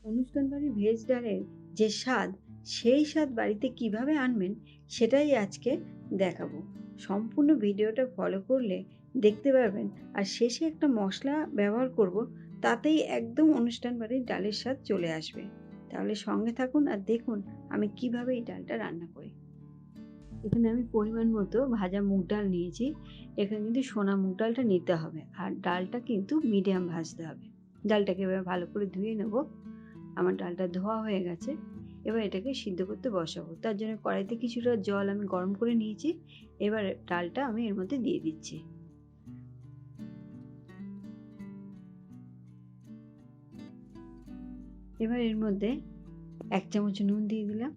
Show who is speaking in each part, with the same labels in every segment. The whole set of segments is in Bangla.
Speaker 1: অনুষ্ঠান বাড়ির ভেজ ডালের যে স্বাদ, সেই স্বাদ বাড়িতে কিভাবে আনবেন সেটাই আজকে দেখাবো। সম্পূর্ণ ভিডিওটা ফলো করলে দেখতে পারবেন। আর শেষে একটা মশলা ব্যবহার করব, তাতেই একদম অনুষ্ঠান বাড়ির ডালের স্বাদ চলে আসবে। তাহলে সঙ্গে থাকুন আর দেখুন আমি কিভাবে এই ডালটা রান্না করি। এখানে আমি পরিমাণ মতো ভাজা মুগ ডাল নিয়েছি। এখানে কিন্তু সোনা মুগ ডালটা নিতে হবে, আর ডালটা কিন্তু মিডিয়াম ভাজতে হবে। ডালটাকে এবার ভালো করে ধুয়ে নেব। আমার ডালটা ধোয়া হয়ে গেছে। এবার এটাকে সিদ্ধ করতে বসাবো। তার জন্য কড়াইতে কিছুটা জল আমি গরম করে নিয়েছি। এবার ডালটা আমি এর মধ্যে দিয়ে দিচ্ছি। এবার এর মধ্যে 1 চামচ নুন দিয়ে দিলাম।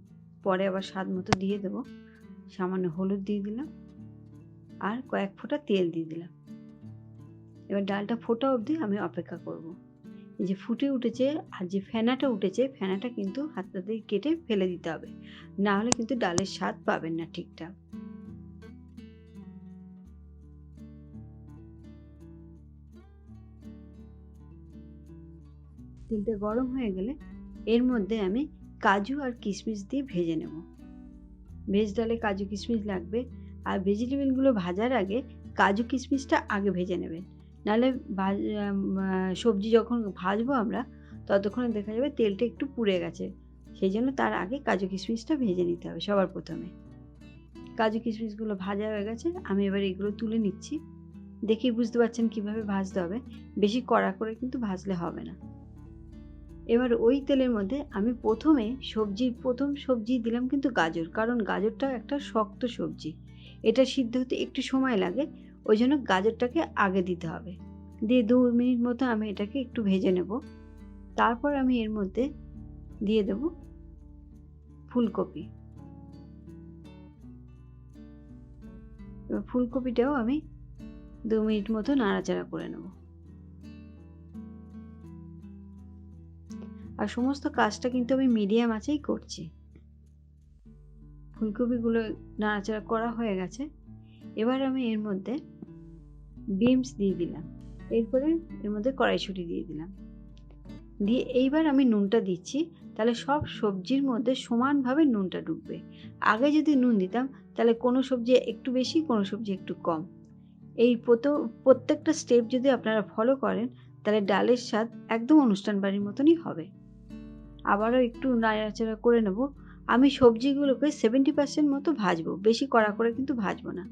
Speaker 1: পরে আবার স্বাদ মতো দিয়ে দেবো। সামান্য হলুদ দিয়ে দিলাম আর কয়েক ফোঁটা তেল দিয়ে দিলাম। এবার ডালটা ফোটা অবধি আমি অপেক্ষা করব। এই যে ফুটে উঠেছে, আর যে ফেনাটা উঠেছে, ফেনাটা কিন্তু হাতটা দিয়ে কেটে ফেলে দিতে হবে, না হলে কিন্তু ডালের স্বাদ পাবেন না ঠিকঠাক। তেলটা গরম হয়ে গেলে এর মধ্যে আমি কাজু আর কিশমিশ দিয়ে ভেজে নেব। ভেজ ডালে কাজু কিশমিশ লাগবে, আর ভেজিটেবলগুলো ভাজার আগে কাজু কিশমিশটা আগে ভেজে নেবেন, নাহলে সবজি যখন ভাজবো আমরা ততক্ষণে দেখা যাবে তেলটা একটু পুড়ে গেছে। সেই জন্য তার আগে কাজু কিশমিশটা ভেজে নিতে হবে সবার প্রথমে। কাজু কিশমিশগুলো ভাজা হয়ে গেছে, আমি এবার এগুলো তুলে নিচ্ছি। দেখেই বুঝতে পারছেন কিভাবে ভাজতে হবে, বেশি কড়া করে কিন্তু ভাজলে হবে না। এবার ওই তেলের মধ্যে আমি প্রথম সবজি দিলাম কিন্তু গাজর, কারণ গাজরটা একটা শক্ত সবজি, এটা সিদ্ধ হতে একটু সময় লাগে, ওই জন্য গাজরটাকে আগে দিতে হবে। দিয়ে 2 মিনিট মতো আমি এটাকে একটু ভেজে নেব। তারপর আমি এর মধ্যে দিয়ে দেব ফুলকপি। এবার ফুলকপিটাও আমি 2 মিনিট মতো নাড়াচাড়া করে নেব। আর সমস্ত কাজটা কিন্তু আমি মিডিয়াম আঁচেই করছি। ফুলকপিগুলো নাড়াচাড়া করা হয়ে গেছে। এবার আমি এর মধ্যে বিনস দিয়ে দিলাম। এরপরে এর মধ্যে কড়াইশুঁটি দিয়ে দিলাম। দিয়ে এইবার আমি নুনটা দিচ্ছি, তাহলে সব সবজির মধ্যে সমানভাবে নুনটা ঢুকবে। আগে যদি নুন দিতাম তাহলে কোনো সবজি একটু বেশি, কোনো সবজি একটু কম। এই প্রত্যেকটা স্টেপ যদি আপনারা ফলো করেন তাহলে ডালের স্বাদ একদম অনুষ্ঠান বাড়ির মতনই হবে। আবারও একটু নাড়াচাড়া করে নেব। আমি সবজিগুলোকে 70% মতো ভাজবো, বেশি কড়া করে কিন্তু ভাজবো না।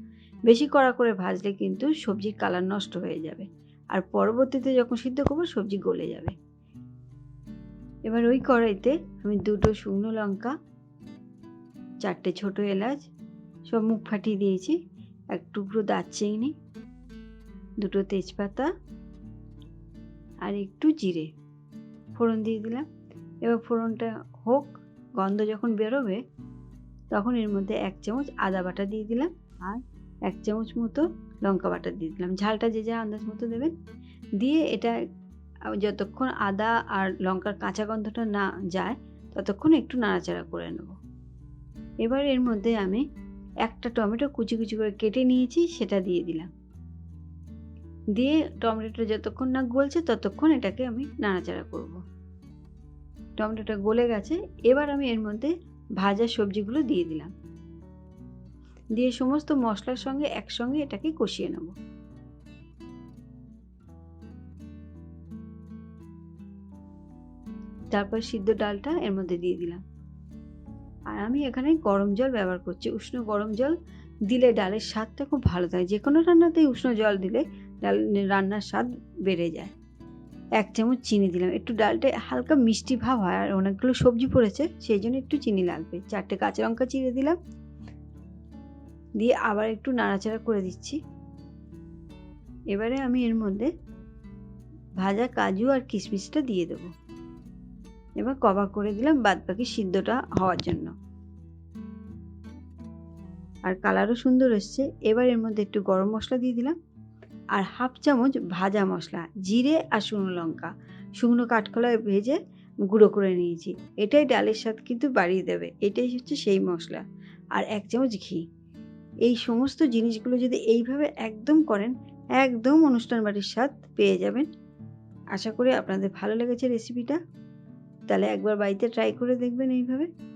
Speaker 1: বেশি কড়া করে ভাজলে কিন্তু সবজির কালার নষ্ট হয়ে যাবে, আর পরবর্তীতে যখন সিদ্ধ করবো সবজি গলে যাবে। এবার ওই কড়াইতে আমি 2টো শুকনো লঙ্কা, 4টে ছোট এলাচ সব মুখ ফাটিয়ে দিয়েছি, 1 টুকরো দারচিনি, 2টো তেজপাতা আর একটু জিরে ফোড়ন দিয়ে দিলাম। এবার ফোড়নটা হোক, গন্ধ যখন বেরোবে তখন এর মধ্যে 1 চামচ আদা বাটা দিয়ে দিলাম আর 1 চামচ মতো লঙ্কা বাটা দিয়ে দিলাম। ঝালটা যে যা আন্দাজ মতো দেবেন। দিয়ে এটা যতক্ষণ আদা আর লঙ্কার কাঁচা গন্ধটা না যায় ততক্ষণ একটু নাড়াচাড়া করে নেব। এবার এর মধ্যে আমি একটা টমেটো কুচি কুচি করে কেটে নিয়েছি, সেটা দিয়ে দিলাম। দিয়ে টমেটোটা যতক্ষণ না গলছে ততক্ষণ এটাকে আমি নাড়াচাড়া করব। টমেটোটা গলে গেছে, এবার আমি এর মধ্যে ভাজা সবজিগুলো দিয়ে দিলাম। দিয়ে সমস্ত মশলার সঙ্গে একসঙ্গে এটাকে কষিয়ে নেব। তারপর সিদ্ধ ডালটা এর মধ্যে দিয়ে দিলাম। আর আমি এখানে গরম জল ব্যবহার করছি। উষ্ণ গরম জল দিলে ডালের স্বাদটা খুব ভালো থাকে। যে কোনো রান্নাতেই উষ্ণ জল দিলে রান্নার স্বাদ বেড়ে যায়। 1 চামচ চিনি দিলাম, একটু ডালটা হালকা মিষ্টি ভাব হয়, আর অনেকগুলো সবজি পড়েছে সেই জন্য একটু চিনি লাগবে। 4টে কাঁচা লঙ্কা চিড়ে দিলাম। দিয়ে আবার একটু নাড়াচাড়া করে দিচ্ছি। এবারে আমি এর মধ্যে ভাজা কাজু আর কিশমিশটা দিয়ে দেবো। এবার কভার করে দিলাম বাদবাকি সিদ্ধটা হওয়ার জন্য। আর কালারও সুন্দর এসছে। এবার এর মধ্যে একটু গরম মশলা দিয়ে দিলাম আর 1/2 চামচ ভাজা মশলা, জিরে আর শুকনো লঙ্কা শুকনো কাঠখোলায় ভেজে গুঁড়ো করে নিয়েছি। এটাই ডালের স্বাদ কিন্তু বাড়িয়ে দেবে, এটাই হচ্ছে সেই মশলা। আর 1 চামচ ঘি। এই সমস্ত জিনিসগুলো যদি এইভাবে একদম করেন, একদম অনুষ্ঠান বাড়ির স্বাদ পেয়ে যাবেন। আশা করি আপনাদের ভালো লেগেছে রেসিপিটা। তাহলে একবার বাড়িতে ট্রাই করে দেখবেন এইভাবে।